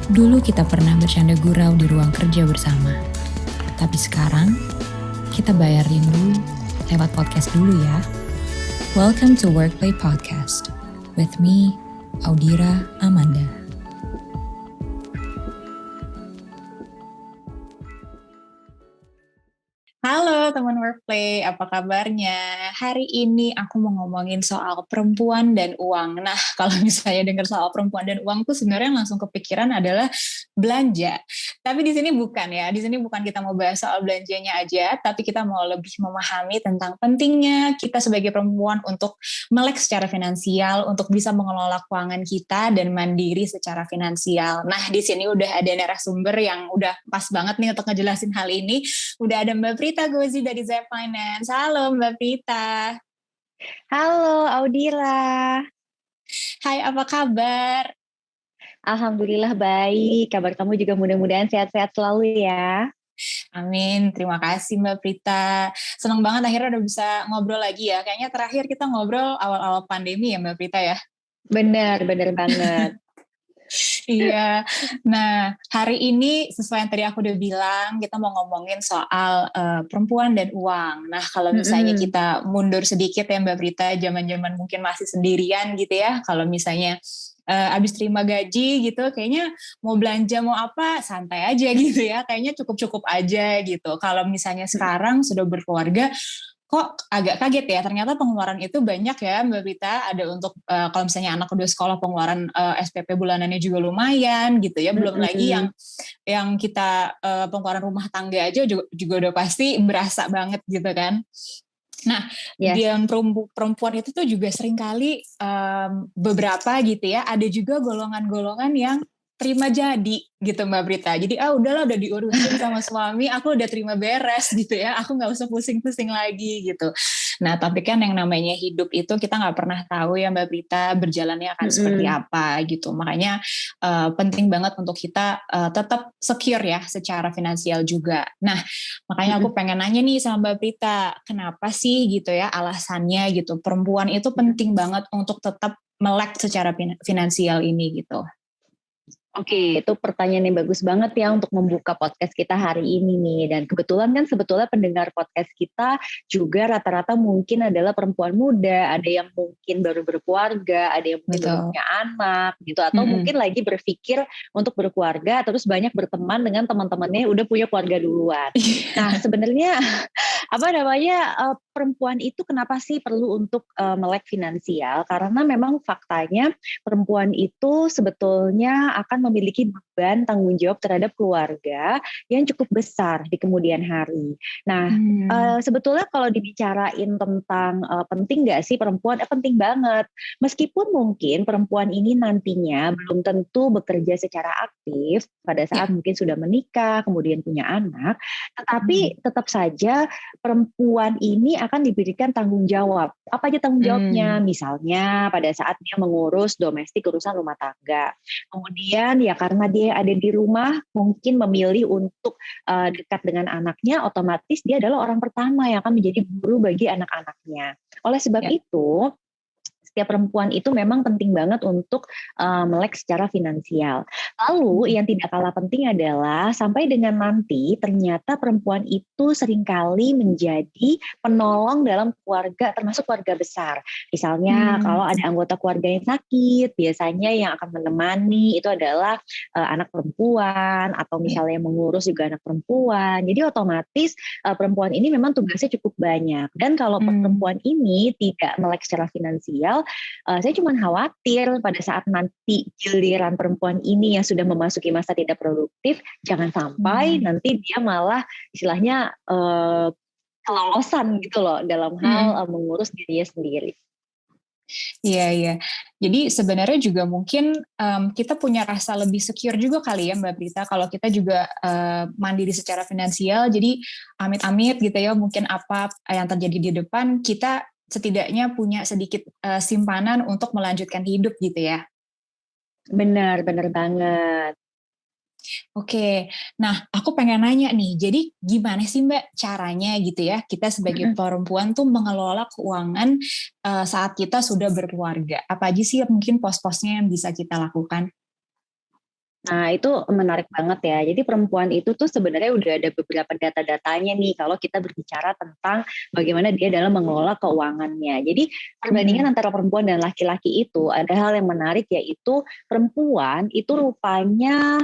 Dulu kita pernah bercanda gurau di ruang kerja bersama. Tapi sekarang, kita bayar rindu lewat podcast dulu ya. Welcome to Workplay Podcast. With me, Audira Amanda. Halo teman Workplay, apa kabarnya? Hari ini aku mau ngomongin soal perempuan dan uang. Nah, kalau misalnya dengar soal perempuan dan uang tuh sebenarnya langsung kepikiran adalah belanja. Tapi di sini bukan ya, di sini bukan kita mau bahas soal belanjanya aja, tapi kita mau lebih memahami tentang pentingnya kita sebagai perempuan untuk melek secara finansial, untuk bisa mengelola keuangan kita dan mandiri secara finansial. Nah, di sini udah ada narasumber yang udah pas banget nih untuk ngejelasin hal ini. Udah ada Mbak Prita Gozi dari Zep Finance. Halo Mbak Prita. Halo Audira. Hai, apa kabar? Alhamdulillah baik. Kabar kamu juga mudah-mudahan sehat-sehat selalu ya. Amin, terima kasih Mbak Prita. Senang banget akhirnya udah bisa ngobrol lagi ya. Kayaknya terakhir kita ngobrol awal-awal pandemi ya Mbak Prita ya. Benar banget. Iya. Nah, hari ini sesuai yang tadi aku udah bilang, kita mau ngomongin soal perempuan dan uang. Nah, kalau misalnya kita mundur sedikit ya Mbak Prita, zaman-zaman mungkin masih sendirian gitu ya. Kalau misalnya abis terima gaji gitu, kayaknya mau belanja mau apa santai aja gitu ya. Kayaknya cukup-cukup aja gitu. Kalau misalnya sekarang sudah berkeluarga, kok agak kaget ya, ternyata pengeluaran itu banyak ya Mbak Rita, ada untuk kalau misalnya anak udah sekolah pengeluaran SPP bulanannya juga lumayan gitu ya, belum lagi yang kita pengeluaran rumah tangga aja juga udah pasti berasa banget gitu kan. Nah, Yes. yang perempuan itu tuh juga seringkali beberapa gitu ya, ada juga golongan-golongan yang terima jadi gitu Mbak Brita. Jadi udahlah udah diurusin sama suami, aku udah terima beres gitu ya, aku nggak usah pusing-pusing lagi gitu. Nah tapi kan yang namanya hidup itu kita nggak pernah tahu ya Mbak Brita berjalannya akan seperti apa gitu. Makanya penting banget untuk kita tetap secure ya secara finansial juga. Nah makanya aku pengen nanya nih sama Mbak Brita, kenapa sih gitu ya alasannya gitu perempuan itu penting banget untuk tetap melek secara finansial ini gitu. Oke, itu pertanyaan yang bagus banget ya untuk membuka podcast kita hari ini nih. Dan kebetulan kan sebetulnya pendengar podcast kita juga rata-rata mungkin adalah perempuan muda, ada yang mungkin baru berkeluarga, ada yang mungkin baru punya anak gitu, atau mungkin lagi berpikir untuk berkeluarga, terus banyak berteman dengan teman-temannya udah punya keluarga duluan. Nah, sebenarnya perempuan itu kenapa sih perlu untuk melek finansial? Karena memang faktanya perempuan itu sebetulnya akan memiliki beban tanggung jawab terhadap keluarga yang cukup besar di kemudian hari. Nah, sebetulnya kalau dibicarain tentang penting nggak sih perempuan? Penting banget. Meskipun mungkin perempuan ini nantinya belum tentu bekerja secara aktif pada saat mungkin sudah menikah, kemudian punya anak, tetapi tetap saja perempuan ini akan diberikan tanggung jawab. Apa aja tanggung jawabnya? Misalnya pada saat dia mengurus domestik, urusan rumah tangga. Kemudian ya karena dia ada di rumah, mungkin memilih untuk dekat dengan anaknya, otomatis dia adalah orang pertama yang akan menjadi guru bagi anak-anaknya. Oleh sebab itu, setiap perempuan itu memang penting banget untuk melek secara finansial. Lalu yang tidak kalah penting adalah sampai dengan nanti ternyata perempuan itu seringkali menjadi penolong dalam keluarga, termasuk keluarga besar. Misalnya kalau ada anggota keluarga yang sakit, biasanya yang akan menemani itu adalah anak perempuan, atau misalnya mengurus juga anak perempuan. Jadi otomatis perempuan ini memang tugasnya cukup banyak. Dan kalau perempuan ini tidak melek secara finansial, saya cuma khawatir pada saat nanti giliran perempuan ini yang sudah memasuki masa tidak produktif, jangan sampai nanti dia malah istilahnya kelolosan gitu loh dalam hal mengurus dirinya sendiri. Iya. Jadi sebenarnya juga mungkin kita punya rasa lebih secure juga kali ya Mbak Prita, kalau kita juga mandiri secara finansial. Jadi amit-amit gitu ya, mungkin apa yang terjadi di depan, kita setidaknya punya sedikit simpanan untuk melanjutkan hidup gitu ya. Benar banget. Oke, nah aku pengen nanya nih, jadi gimana sih Mbak caranya gitu ya, kita sebagai perempuan tuh mengelola keuangan saat kita sudah berkeluarga? Apa aja sih mungkin pos-posnya yang bisa kita lakukan? Nah, itu menarik banget ya. Jadi perempuan itu tuh sebenarnya udah ada beberapa data-datanya nih kalau kita berbicara tentang bagaimana dia dalam mengelola keuangannya. Jadi perbandingan antara perempuan dan laki-laki itu ada hal yang menarik, yaitu perempuan itu rupanya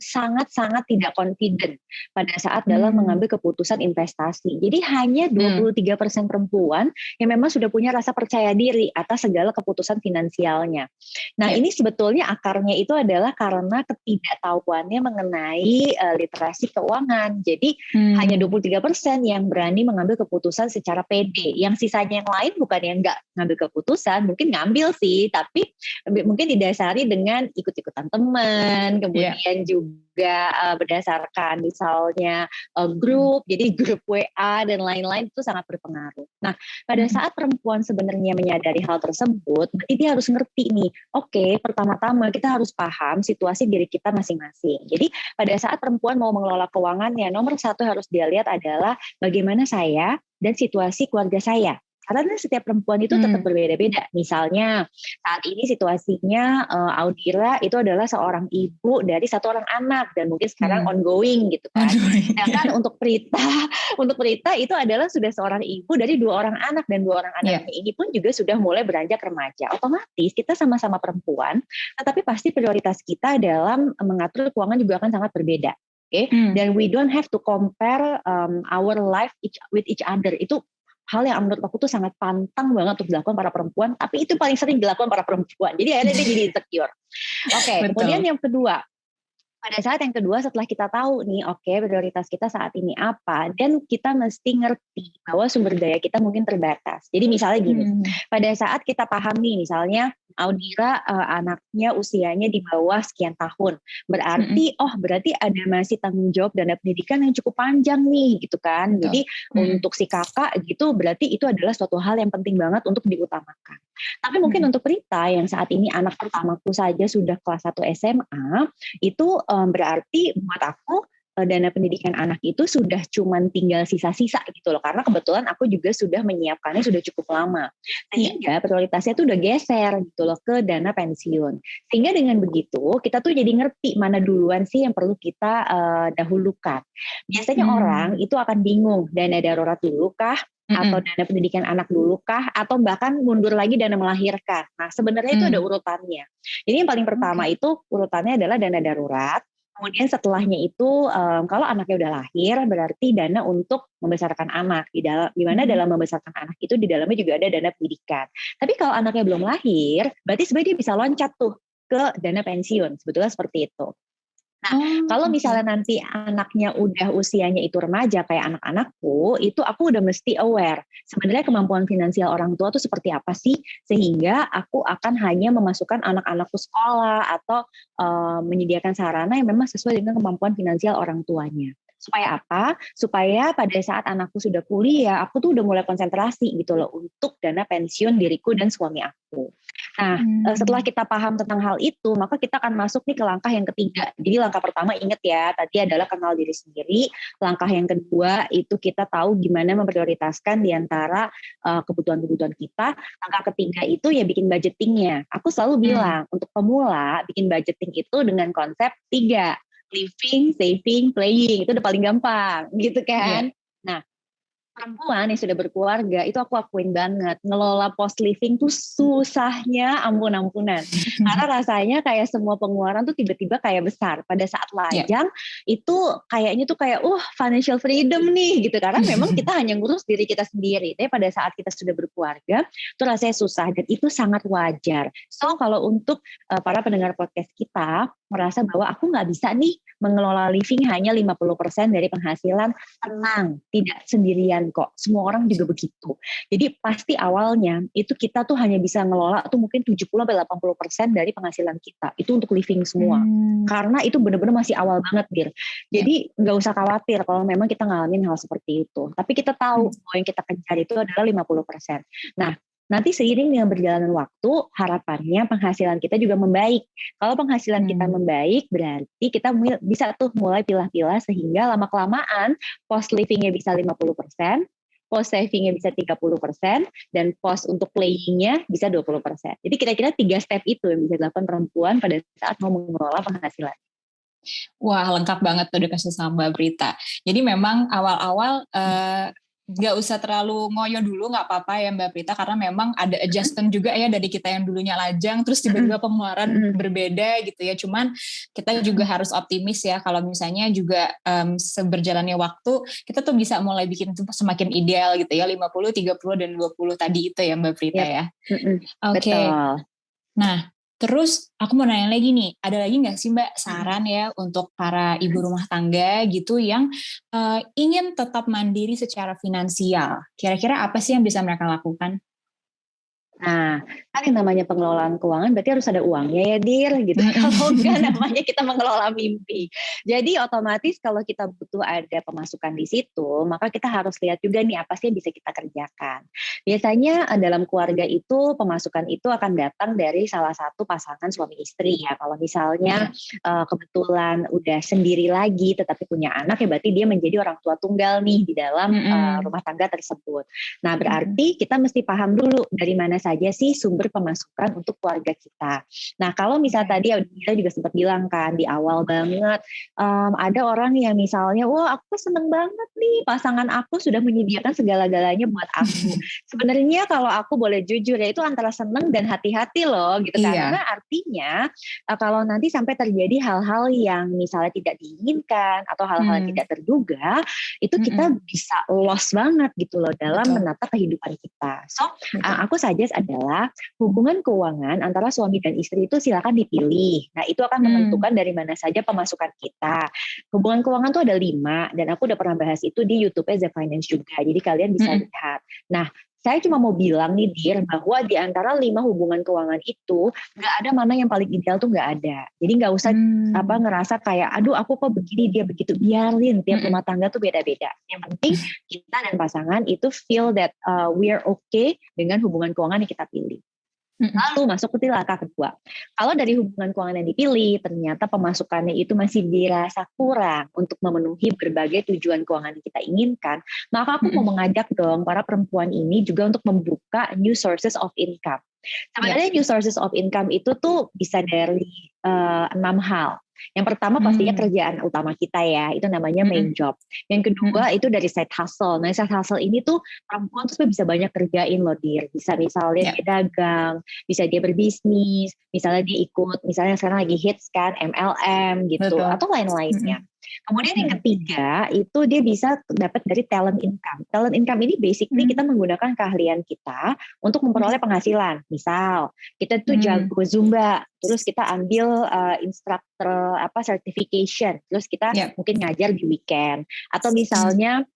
sangat-sangat tidak confident pada saat dalam mengambil keputusan investasi. Jadi hanya 23% perempuan yang memang sudah punya rasa percaya diri atas segala keputusan finansialnya. Nah, ini sebetulnya akarnya itu adalah karena ketidaktahuannya mengenai literasi keuangan. Jadi hanya 23% yang berani mengambil keputusan secara pede. Yang sisanya yang lain bukan yang nggak ngambil keputusan, mungkin ngambil sih, tapi mungkin didasari dengan ikut-ikutan teman, kemudian juga berdasarkan misalnya grup, jadi grup WA dan lain-lain itu sangat berpengaruh. Nah, pada saat perempuan sebenarnya menyadari hal tersebut, berarti dia harus ngerti nih, oke, pertama-tama kita harus paham situasi diri kita masing-masing. Jadi pada saat perempuan mau mengelola keuangannya, nomor satu harus dia lihat adalah bagaimana saya dan situasi keluarga saya. Karena setiap perempuan itu tetap berbeda-beda. Misalnya saat ini situasinya Audira itu adalah seorang ibu dari satu orang anak dan mungkin sekarang ongoing gitu kan. Sedangkan untuk Prita itu adalah sudah seorang ibu dari 2 orang anak, dan 2 orang anaknya ini pun juga sudah mulai beranjak remaja. Otomatis kita sama-sama perempuan, tetapi pasti prioritas kita dalam mengatur keuangan juga akan sangat berbeda. Oke, dan we don't have to compare our life with each other. Itu hal yang menurut aku tuh sangat pantang banget untuk dilakukan para perempuan, tapi itu paling sering dilakukan para perempuan. Jadi akhirnya dia jadi insecure. Oke, kemudian yang kedua, pada saat yang kedua setelah kita tahu nih, oke, prioritas kita saat ini apa, dan kita mesti ngerti bahwa sumber daya kita mungkin terbatas. Jadi misalnya gini, pada saat kita paham nih, misalnya Audira anaknya usianya di bawah sekian tahun, berarti ada masih tanggung jawab dana pendidikan yang cukup panjang nih gitu kan. Jadi untuk si kakak gitu, berarti itu adalah suatu hal yang penting banget untuk diutamakan. Tapi mungkin untuk Prita yang saat ini anak pertamaku saja sudah kelas 1 SMA, itu berarti buat aku dana pendidikan anak itu sudah cuman tinggal sisa-sisa gitu loh, karena kebetulan aku juga sudah menyiapkannya sudah cukup lama, sehingga prioritasnya tuh udah geser gitu loh ke dana pensiun. Sehingga dengan begitu kita tuh jadi ngerti mana duluan sih yang perlu kita dahulukan. Biasanya orang itu akan bingung, dana darurat dulu kah, atau dana pendidikan anak dulu kah, atau bahkan mundur lagi dana melahirkan. Nah, sebenarnya itu ada urutannya. Jadi yang paling pertama itu urutannya adalah dana darurat. Kemudian setelahnya itu kalau anaknya udah lahir, berarti dana untuk membesarkan anak. Di mana dalam membesarkan anak itu di dalamnya juga ada dana pendidikan. Tapi kalau anaknya belum lahir, berarti sebenarnya dia bisa loncat tuh ke dana pensiun. Sebetulnya seperti itu. Nah, kalau misalnya nanti anaknya udah usianya itu remaja kayak anak-anakku, itu aku udah mesti aware. Sebenarnya kemampuan finansial orang tua tuh seperti apa sih? Sehingga aku akan hanya memasukkan anak-anakku sekolah atau menyediakan sarana yang memang sesuai dengan kemampuan finansial orang tuanya. Supaya apa? Supaya pada saat anakku sudah kuliah, aku tuh udah mulai konsentrasi gitu loh untuk dana pensiun diriku dan suami aku. Nah, setelah kita paham tentang hal itu, maka kita akan masuk nih ke langkah yang ketiga. Jadi langkah pertama ingat ya, tadi adalah kenal diri sendiri. Langkah yang kedua itu kita tahu gimana memprioritaskan di antara kebutuhan-kebutuhan kita. Langkah ketiga itu ya bikin budgetingnya. Aku selalu bilang, untuk pemula bikin budgeting itu dengan konsep 3. Living, saving, playing. Itu udah paling gampang gitu kan. Nah, perempuan yang sudah berkeluarga itu aku akuin banget, ngelola post living tuh susahnya ampun-ampunan. Karena rasanya kayak semua pengeluaran tuh tiba-tiba kayak besar. Pada saat lajang itu kayaknya tuh kayak financial freedom nih gitu, karena memang kita hanya ngurus diri kita sendiri. Tapi pada saat kita sudah berkeluarga itu rasanya susah, dan itu sangat wajar. So kalau untuk para pendengar podcast kita merasa bahwa aku nggak bisa nih mengelola living hanya 50% dari penghasilan, tenang, tidak sendirian kok. Semua orang juga begitu. Jadi pasti awalnya itu kita tuh hanya bisa ngelola tuh mungkin 70-80% dari penghasilan kita. Itu untuk living semua. Karena itu benar-benar masih awal banget, Dir. Jadi nggak usah khawatir kalau memang kita ngalamin hal seperti itu. Tapi kita tahu bahwa yang kita kejar itu adalah 50%. Nah, nanti seiring dengan berjalannya waktu, harapannya penghasilan kita juga membaik. Kalau penghasilan kita membaik, berarti kita bisa tuh mulai pilah-pilah sehingga lama-kelamaan post livingnya bisa 50%, pos savingnya bisa 30%, dan pos untuk playingnya bisa 20%. Jadi kira-kira 3 step itu yang bisa dilakukan perempuan pada saat mau mengelola penghasilan. Wah, lengkap banget tuh dikasih sama Mbak Prita. Jadi memang awal-awal nggak usah terlalu ngoyo dulu, nggak apa-apa ya Mbak Prita, karena memang ada adjustment juga ya dari kita yang dulunya lajang, terus tiba-tiba pengeluaran berbeda gitu ya. Cuman kita juga harus optimis ya, kalau misalnya juga seberjalannya waktu, kita tuh bisa mulai bikin itu semakin ideal gitu ya, 50, 30, dan 20 tadi itu ya Mbak Prita ya. Oke. Betul. Nah, terus aku mau nanya lagi nih, ada lagi nggak sih Mbak saran ya untuk para ibu rumah tangga gitu yang ingin tetap mandiri secara finansial? Kira-kira apa sih yang bisa mereka lakukan? Nah, kan yang namanya pengelolaan keuangan berarti harus ada uangnya ya, Dir, gitu. Kalau enggak namanya kita mengelola mimpi. Jadi otomatis kalau kita butuh ada pemasukan di situ, maka kita harus lihat juga nih apa sih yang bisa kita kerjakan. Biasanya dalam keluarga itu pemasukan itu akan datang dari salah satu pasangan suami istri ya. Kalau misalnya kebetulan udah sendiri lagi tetapi punya anak, ya berarti dia menjadi orang tua tunggal nih di dalam rumah tangga tersebut. Nah, berarti kita mesti paham dulu dari mana saja sih sumber pemasukan untuk keluarga kita. Nah, kalau misalnya tadi kita juga sempat bilang kan di awal banget, ada orang yang misalnya, wah aku seneng banget nih pasangan aku sudah menyediakan segala-galanya buat aku. Sebenarnya kalau aku boleh jujur ya, itu antara seneng dan hati-hati loh gitu. Karena artinya kalau nanti sampai terjadi hal-hal yang misalnya tidak diinginkan atau hal-hal yang tidak terduga, itu kita bisa loss banget gitu loh dalam menata kehidupan kita. So, aku suggest adalah hubungan keuangan antara suami dan istri itu silakan dipilih. Nah, itu akan menentukan dari mana saja pemasukan kita. Hubungan keuangan tuh ada 5, dan aku udah pernah bahas itu di YouTube-nya The Finance juga. Jadi kalian bisa lihat. Nah, saya cuma mau bilang nih, Dir, bahwa di antara 5 hubungan keuangan itu nggak ada mana yang paling ideal, tuh nggak ada. Jadi nggak usah ngerasa kayak, aduh aku kok begini dia begitu. Biarin, tiap rumah tangga tuh beda-beda. Yang penting kita dan pasangan itu feel that we're okay dengan hubungan keuangan yang kita pilih. Lalu masuk ke langkah kedua. Kalau dari hubungan keuangan yang dipilih, ternyata pemasukannya itu masih dirasa kurang untuk memenuhi berbagai tujuan keuangan yang kita inginkan, maka aku mau mengajak dong para perempuan ini juga untuk membuka new sources of income. Sebenarnya new sources of income itu tuh bisa dari 6 hal. Yang pertama pastinya kerjaan utama kita ya, itu namanya main job. Yang kedua itu dari side hustle. Nah, side hustle ini tuh perempuan tuh bisa banyak kerjain loh, Dir. Bisa misalnya dia dagang, bisa dia berbisnis, misalnya dia ikut, misalnya sekarang lagi hits kan MLM gitu, atau lain-lainnya. Kemudian yang ketiga itu dia bisa dapat dari talent income. Talent income ini basically kita menggunakan keahlian kita untuk memperoleh penghasilan. Misal kita tuh jago Zumba, terus kita ambil instructor certification, terus kita mungkin ngajar di weekend. Atau misalnya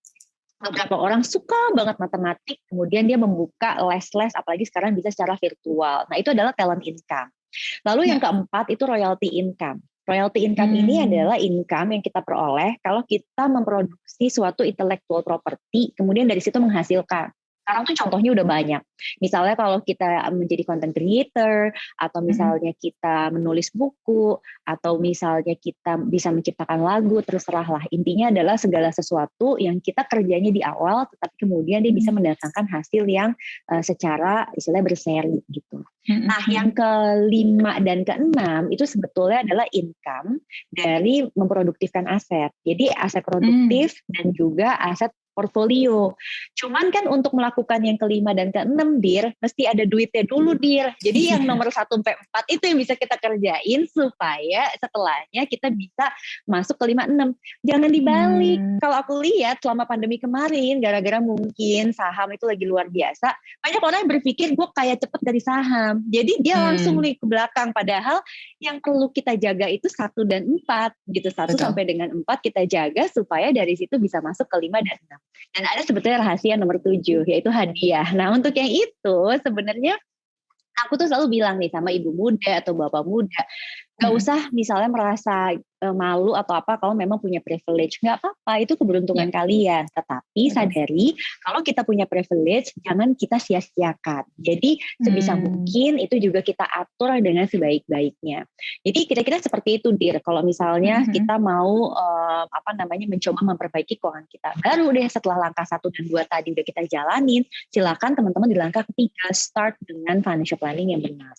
beberapa orang suka banget matematik, kemudian dia membuka les-les, apalagi sekarang bisa secara virtual. Nah, itu adalah talent income. Lalu yang keempat itu royalty income. Royalty income ini adalah income yang kita peroleh kalau kita memproduksi suatu intellectual property, kemudian dari situ menghasilkan. Sekarang tuh contohnya udah banyak. Misalnya kalau kita menjadi content creator, atau misalnya kita menulis buku, atau misalnya kita bisa menciptakan lagu, terserahlah. Intinya adalah segala sesuatu yang kita kerjanya di awal, tetapi kemudian dia bisa mendatangkan hasil yang secara istilahnya berseri gitu. Nah, yang kelima dan keenam itu sebetulnya adalah income dari memproduktifkan aset. Jadi aset produktif dan juga aset portfolio. Cuman kan untuk melakukan yang kelima dan keenam, Dir, mesti ada duitnya dulu, Dir. Jadi yang nomor 1-4 itu yang bisa kita kerjain supaya setelahnya kita bisa masuk ke 5-6. Jangan dibalik. Kalau aku lihat selama pandemi kemarin, gara-gara mungkin saham itu lagi luar biasa, banyak orang yang berpikir gue kaya cepet dari saham. Jadi dia langsung nih ke belakang. Padahal yang perlu kita jaga itu 1 dan 4 gitu. 1 sampai dengan 4 kita jaga supaya dari situ bisa masuk ke 5 dan 6. Dan ada sebetulnya rahasia nomor 7, yaitu hadiah. Nah, untuk yang itu sebenarnya aku tuh selalu bilang nih sama ibu muda atau bapak muda, Gak usah misalnya merasa malu atau apa kalau memang punya privilege. Gak apa-apa, itu keberuntungan kalian. Tetapi sadari kalau kita punya privilege, jangan kita sia-siakan. Jadi sebisa mungkin itu juga kita atur dengan sebaik-baiknya. Jadi kira-kira seperti itu, Dir. Kalau misalnya kita mau mencoba memperbaiki keuangan kita. Baru deh setelah langkah 1 dan 2 tadi udah kita jalanin, silakan teman-teman di langkah ketiga start dengan financial planning yang benar.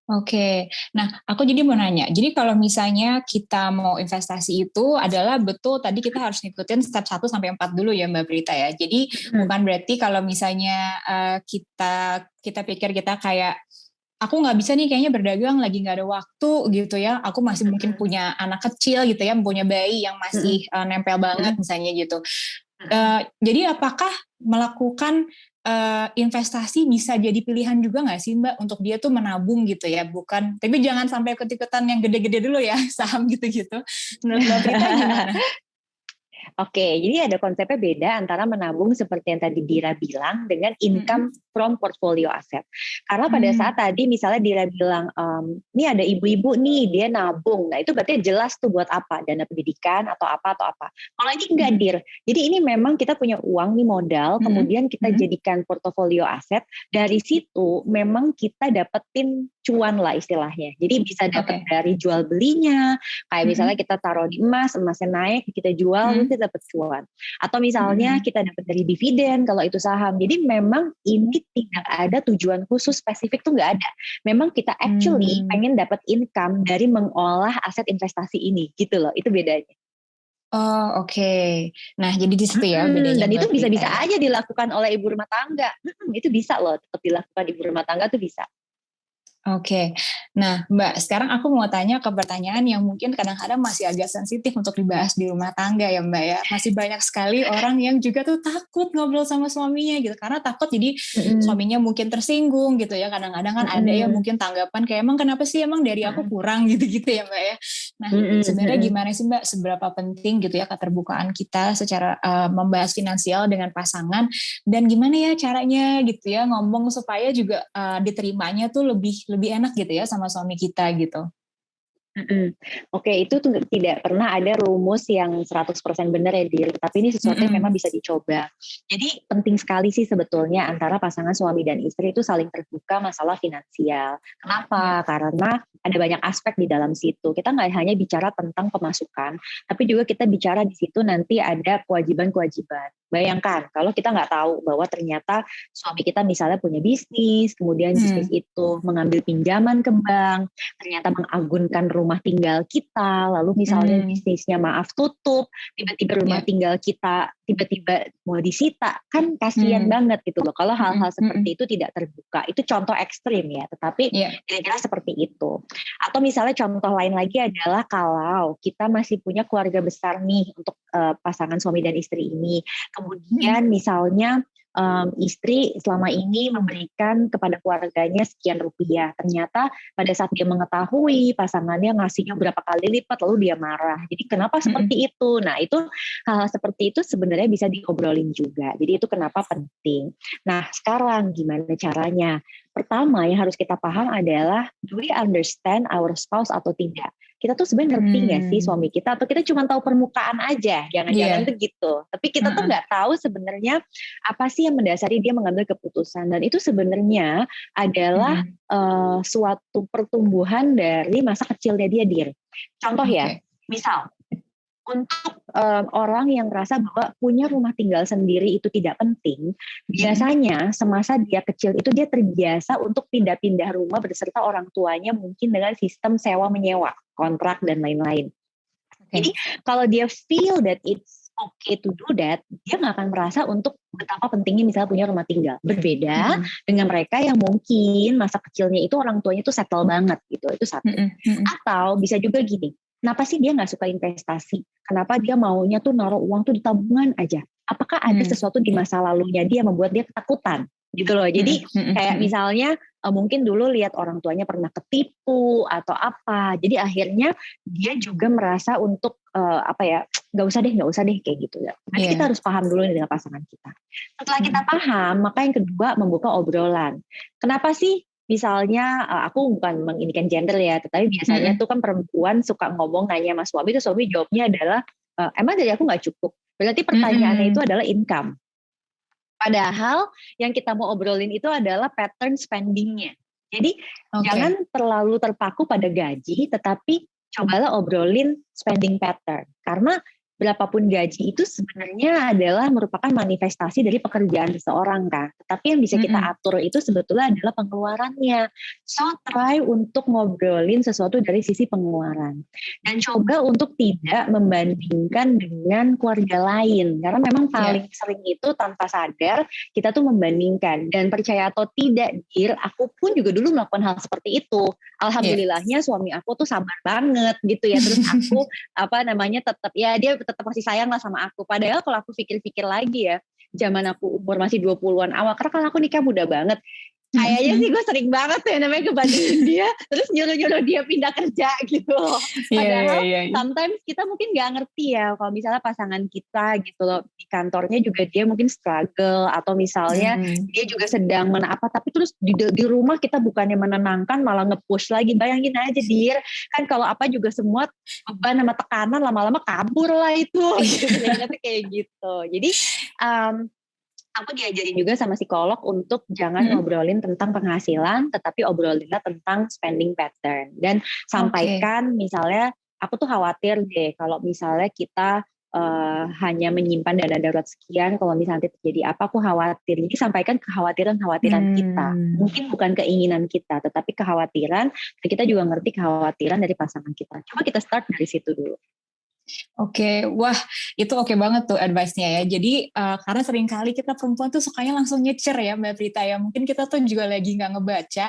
Oke, nah aku jadi mau nanya, jadi kalau misalnya kita mau investasi itu adalah betul tadi kita harus ngikutin step 1 sampai 4 dulu ya Mbak Prita ya. Jadi bukan berarti kalau misalnya kita pikir kita kayak aku nggak bisa nih kayaknya berdagang lagi nggak ada waktu gitu ya. Aku masih mungkin punya anak kecil gitu ya, punya bayi yang masih nempel banget misalnya gitu. Jadi apakah melakukan investasi bisa jadi pilihan juga nggak sih Mbak untuk dia tuh menabung gitu ya, bukan, tapi jangan sampai ikut-ikutan yang gede-gede dulu ya, saham gitu-gitu. Menurut Mbak Prita gimana? Oke, jadi ada konsepnya beda antara menabung seperti yang tadi Dira bilang dengan income from portfolio aset. Karena pada saat tadi misalnya Dira bilang, ini ada ibu-ibu nih dia nabung, nah itu berarti jelas tuh buat apa, dana pendidikan atau apa. Kalau ini enggak, Dir. Jadi ini memang kita punya uang nih modal, kemudian kita jadikan portfolio aset, dari situ memang kita dapetin cuan lah istilahnya. Jadi bisa dapat dari jual belinya, kayak misalnya kita taruh di emas, emasnya naik, kita jual, kita dapat cuan. Atau misalnya kita dapat dari dividen kalau itu saham. Jadi memang ini tidak ada tujuan khusus spesifik tuh nggak ada. Memang kita actually pengen dapat income dari mengolah aset investasi ini gitu loh. Itu bedanya. Oh oke. Nah jadi di situ ya bedanya. Dan itu bisa-bisa aja dilakukan oleh ibu rumah tangga. Itu bisa loh, tetap dilakukan ibu rumah tangga tuh bisa. Oke, nah Mbak, sekarang aku mau tanya ke pertanyaan yang mungkin kadang-kadang masih agak sensitif untuk dibahas di rumah tangga ya Mbak ya. Masih banyak sekali orang yang juga tuh takut ngobrol sama suaminya gitu, karena takut jadi suaminya mungkin tersinggung gitu ya. Kadang-kadang kan ada yang mungkin tanggapan kayak emang kenapa sih emang dari aku kurang gitu-gitu ya Mbak ya. Nah sebenarnya gimana sih Mbak, seberapa penting gitu ya keterbukaan kita secara membahas finansial dengan pasangan, dan gimana ya caranya gitu ya ngomong supaya juga diterimanya tuh lebih enak gitu ya sama suami kita gitu. Oke, itu tuh tidak pernah ada rumus yang 100% benar ya Dir, tapi ini sesuatu yang memang bisa dicoba. Jadi penting sekali sih sebetulnya antara pasangan suami dan istri itu saling terbuka masalah finansial. Kenapa? Karena ada banyak aspek di dalam situ. Kita nggak hanya bicara tentang pemasukan, tapi juga kita bicara di situ nanti ada kewajiban-kewajiban. Bayangkan kalau kita nggak tahu bahwa ternyata suami kita misalnya punya bisnis, kemudian bisnis itu mengambil pinjaman ke bank, ternyata mengagunkan rumah tinggal kita, lalu misalnya bisnisnya maaf tutup, tiba-tiba rumah tinggal kita tiba-tiba mau disita, kan kasihan banget gitu loh. Kalau hal-hal seperti itu tidak terbuka, itu contoh ekstrim ya, tetapi kira-kira seperti itu. Atau misalnya contoh lain lagi adalah kalau kita masih punya keluarga besar nih untuk pasangan suami dan istri ini, kemudian misalnya istri selama ini memberikan kepada keluarganya sekian rupiah, ternyata pada saat dia mengetahui pasangannya ngasihnya berapa kali lipat lalu dia marah. Jadi kenapa seperti itu? Nah itu hal seperti itu sebenarnya bisa diobrolin juga. Jadi itu kenapa penting. Nah sekarang gimana caranya? Pertama yang harus kita paham adalah, do we understand our spouse atau tidak? Kita tuh sebenarnya ngerti nggak sih suami kita, atau kita cuma tahu permukaan aja, jangan-jangan begitu. Tapi kita tuh nggak tahu sebenarnya apa sih yang mendasari dia mengambil keputusan, dan itu sebenarnya adalah suatu pertumbuhan dari masa kecilnya dia, Dir. Contoh ya, misal untuk orang yang merasa bahwa punya rumah tinggal sendiri itu tidak penting, biasanya semasa dia kecil itu dia terbiasa untuk pindah-pindah rumah beserta orang tuanya, mungkin dengan sistem sewa menyewa, kontrak dan lain-lain. Jadi kalau dia feel that it's okay to do that, dia nggak akan merasa untuk betapa pentingnya misalnya punya rumah tinggal. Berbeda dengan mereka yang mungkin masa kecilnya itu orang tuanya tuh settle banget gitu, itu satu. Atau bisa juga gini, kenapa sih dia nggak suka investasi? Kenapa dia maunya tuh naruh uang tuh di tabungan aja? Apakah ada sesuatu di masa lalunya dia membuat dia ketakutan? Gitu loh. Jadi kayak misalnya mungkin dulu lihat orang tuanya pernah ketipu atau apa. Jadi akhirnya dia juga merasa untuk nggak usah deh kayak gitu ya. Jadi kita harus paham dulu dengan pasangan kita. Setelah kita paham, maka yang kedua membuka obrolan. Kenapa sih misalnya aku bukan mengindikan gender ya, tetapi biasanya tuh kan perempuan suka ngomong nanya sama suami, itu suami jawabnya adalah emang dari aku nggak cukup. Berarti pertanyaannya itu adalah income. Padahal yang kita mau obrolin itu adalah pattern spendingnya. Jadi jangan terlalu terpaku pada gaji, tetapi cobalah obrolin spending pattern. Karena berapapun gaji itu sebenarnya adalah merupakan manifestasi dari pekerjaan seseorang kan. Tetapi yang bisa kita atur itu sebetulnya adalah pengeluarannya. So try untuk ngobrolin sesuatu dari sisi pengeluaran. Dan coba untuk tidak membandingkan dengan keluarga lain. Karena memang paling sering itu tanpa sadar kita tuh membandingkan. Dan percaya atau tidak, Dir, aku pun juga dulu melakukan hal seperti itu. Alhamdulillahnya suami aku tuh sabar banget gitu ya. Terus aku tetap ya dia tetap masih sayang lah sama aku. Padahal kalau aku pikir-pikir lagi ya, zaman aku umur masih 20-an awal, karena kan aku nikah muda banget. Kayaknya sih gue sering banget tuh ya namanya kebandingin dia, terus nyuruh-nyuruh dia pindah kerja gitu loh. Padahal sometimes kita mungkin gak ngerti ya, kalau misalnya pasangan kita gitu loh, di kantornya juga dia mungkin struggle, atau misalnya dia juga sedang tapi terus di rumah kita bukannya menenangkan, malah nge-push lagi. Bayangin aja Dir, kan kalau apa juga semua beban sama tekanan lama-lama kabur lah itu. Kayak gitu. Jadi aku diajarin juga sama psikolog untuk jangan ngobrolin tentang penghasilan, tetapi obrolinlah tentang spending pattern. Dan sampaikan misalnya, aku tuh khawatir deh kalau misalnya kita hanya menyimpan dana darurat sekian, kalau misalnya terjadi apa, aku khawatir. Jadi sampaikan kekhawatiran-kekhawatiran kita. Mungkin bukan keinginan kita, tetapi kekhawatiran. Dan kita juga ngerti kekhawatiran dari pasangan kita. Coba kita start dari situ dulu. Wah itu oke banget tuh advice-nya ya. Jadi karena seringkali kita perempuan tuh sukanya langsung nyecer ya Mbak Prita ya. Mungkin kita tuh juga lagi nggak ngebaca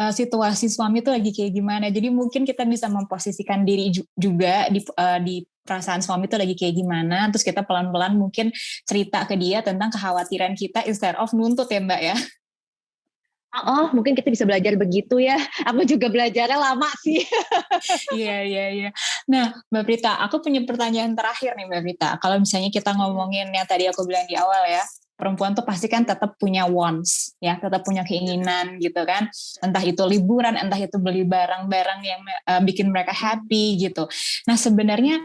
situasi suami tuh lagi kayak gimana. Jadi mungkin kita bisa memposisikan diri juga di perasaan suami tuh lagi kayak gimana. Terus kita pelan-pelan mungkin cerita ke dia tentang kekhawatiran kita instead of nuntut ya Mbak ya. Mungkin kita bisa belajar begitu ya. Aku juga belajarnya lama sih. Iya. Nah, Mbak Prita, aku punya pertanyaan terakhir nih Mbak Prita. Kalau misalnya kita ngomongin yang tadi aku bilang di awal ya, perempuan tuh pasti kan tetap punya wants, ya, tetap punya keinginan gitu kan. Entah itu liburan, entah itu beli barang-barang yang bikin mereka happy gitu. Nah, sebenarnya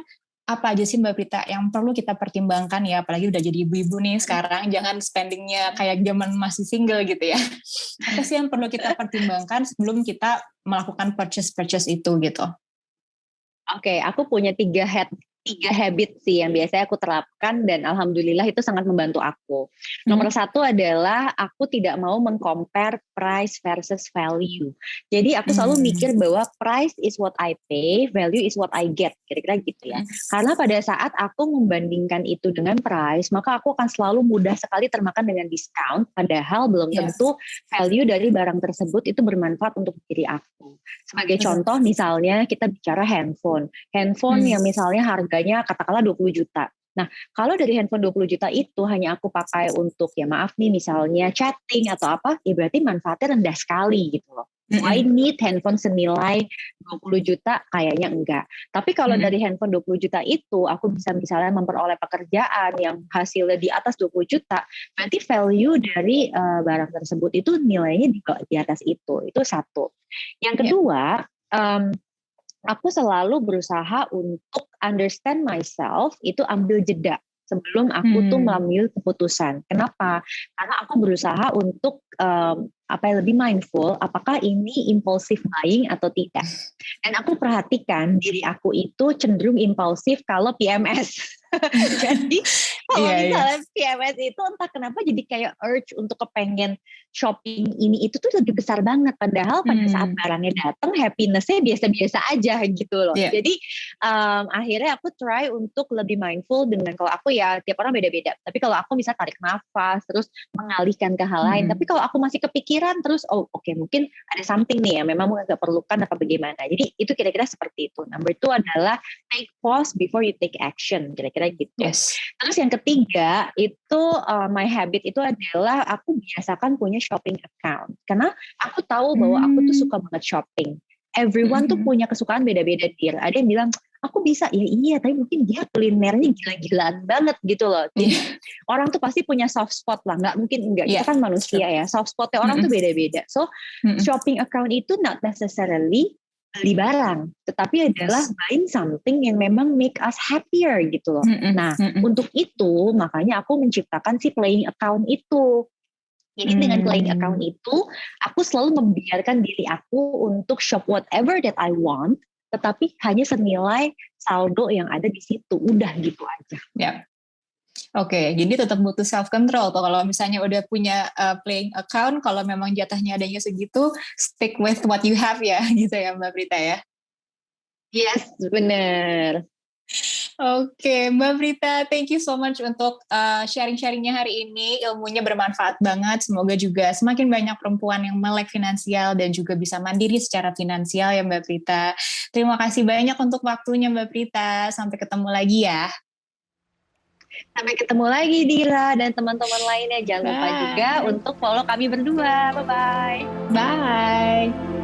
apa aja sih Mbak Prita yang perlu kita pertimbangkan ya, apalagi udah jadi ibu-ibu nih sekarang, jangan spendingnya kayak zaman masih single gitu ya. Apa sih yang perlu kita pertimbangkan sebelum kita melakukan purchase itu gitu? Oke, aku punya 3 habit sih yang biasanya aku terapkan dan alhamdulillah itu sangat membantu aku. Nomor 1 adalah aku tidak mau meng-compare price versus value. Jadi aku selalu mikir bahwa price is what I pay, value is what I get, kira-kira gitu ya. Karena pada saat aku membandingkan itu dengan price, maka aku akan selalu mudah sekali termakan dengan discount, padahal belum tentu value dari barang tersebut itu bermanfaat untuk diri aku. Sebagai contoh misalnya kita bicara handphone yang misalnya harganya katakanlah 20 juta. Nah, kalau dari handphone 20 juta itu hanya aku pakai untuk ya maaf nih misalnya chatting atau apa, ya berarti manfaatnya rendah sekali gitu loh. I need handphone senilai 20 juta? Kayaknya enggak. Tapi kalau dari handphone 20 juta itu aku bisa misalnya memperoleh pekerjaan yang hasilnya di atas 20 juta, berarti value dari barang tersebut itu nilainya di atas itu. Itu satu. Yang kedua, aku selalu berusaha untuk understand myself, itu ambil jeda sebelum aku tuh mengambil keputusan. Kenapa? Karena aku berusaha untuk lebih mindful, apakah ini impulsif buying atau tidak. Dan aku perhatikan diri aku itu cenderung impulsif kalau PMS. Jadi kalau misalnya PMS itu entah kenapa jadi kayak urge untuk kepengen shopping ini itu tuh lebih besar banget. Padahal pada saat barangnya datang happiness-nya biasa-biasa aja gitu loh. Jadi akhirnya aku try untuk lebih mindful dengan, kalau aku ya tiap orang beda-beda. Tapi kalau aku misalnya tarik nafas terus mengalihkan ke hal lain. Tapi kalau aku masih kepikiran terus oke, mungkin ada something nih yang memang agak perlukan apa bagaimana. Jadi itu kira-kira seperti itu. Number 2 adalah take pause before you take action. Kira-kira gitu. Terus yang ketiga itu my habit itu adalah aku biasakan punya shopping account. Karena aku tahu bahwa aku tuh suka banget shopping. Everyone tuh punya kesukaan beda-beda, Dir. Ada yang bilang, aku bisa, ya iya, tapi mungkin dia kulinernya gila-gilaan banget gitu loh. Jadi orang tuh pasti punya soft spot lah, nggak mungkin enggak, kita kan manusia ya, soft spotnya orang tuh beda-beda. So shopping account itu not necessarily beli barang, tetapi adalah buying something yang memang make us happier gitu loh. Nah, untuk itu makanya aku menciptakan si playing account itu. Jadi dengan playing account itu, aku selalu membiarkan diri aku untuk shop whatever that I want, tetapi hanya senilai saldo yang ada di situ. Udah gitu aja. Yep. Oke, jadi tetap butuh self control tuh kalau misalnya udah punya playing account, kalau memang jatahnya adanya segitu, stick with what you have ya, gitu ya Mbak Prita ya. Yes, benar. Oke, Mbak Prita, thank you so much untuk sharing-sharingnya hari ini. Ilmunya bermanfaat banget. Semoga juga semakin banyak perempuan yang melek finansial dan juga bisa mandiri secara finansial ya Mbak Prita. Terima kasih banyak untuk waktunya Mbak Prita. Sampai ketemu lagi ya. Sampai ketemu lagi Dira dan teman-teman lainnya. Jangan lupa juga untuk follow kami berdua. Bye-bye. Bye.